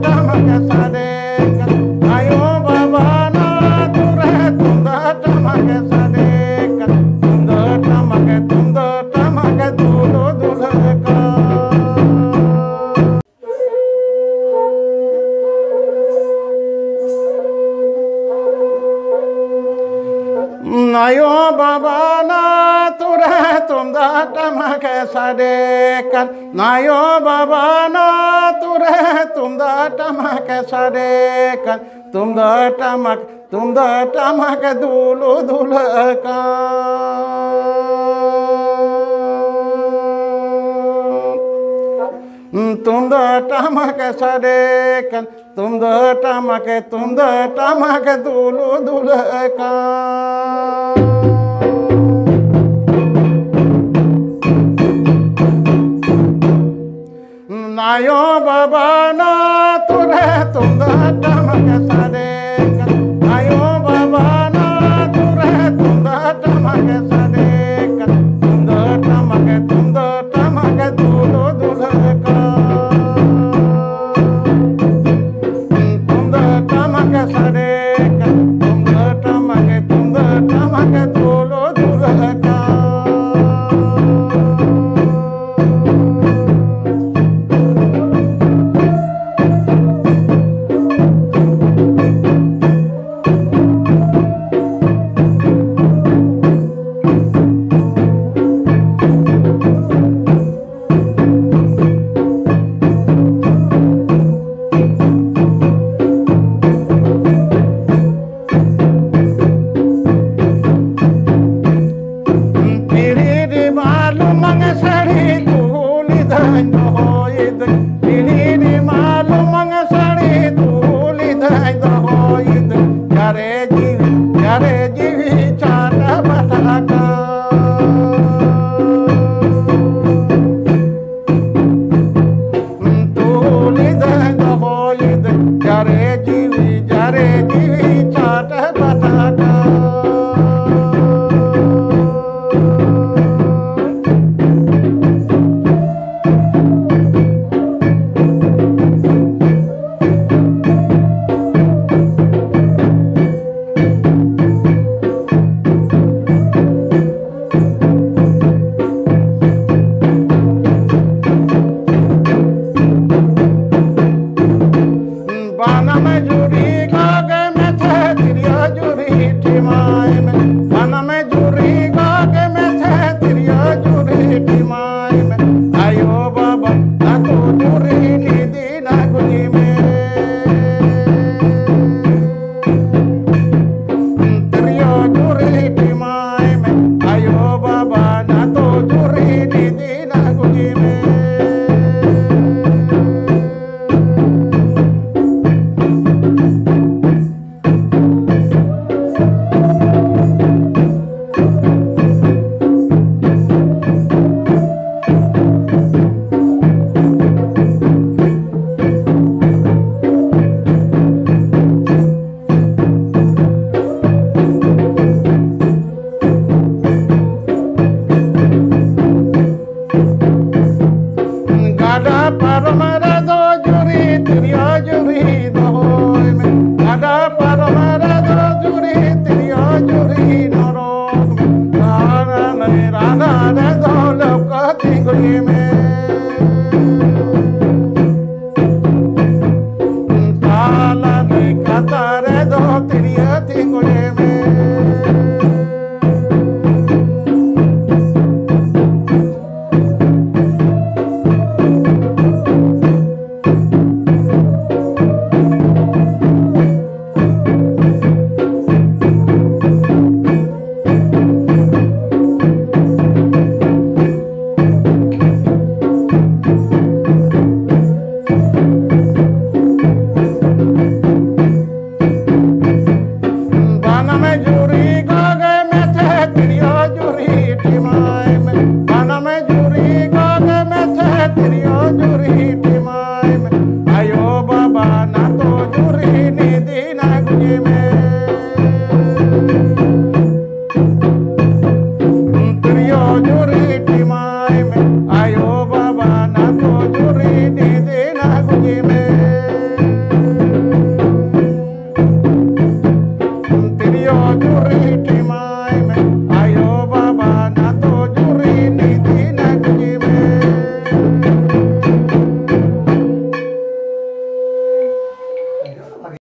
टमक सरे कर आयो बाबा ना तुरे तुंद टमक सरे कर तुंद टमक दूलो दुलका आयो बाबा ना तुरे तुंद टमक सरे कर नायो बाबा ना तुरे तुंद टमक सरे कर तुंद टमक दूलो दुलका तुंद टमक सरे कर तुंद टमक दूलो दुलका नायो बाबा ना तुरे तुंद टमक सरे कर नायो बाबा ना तुरे तुंद टमक सरे कर तुंद टमक दूलो दुलका तुंद टमक सरे कर तुंद टमक दूलो दुलका नायो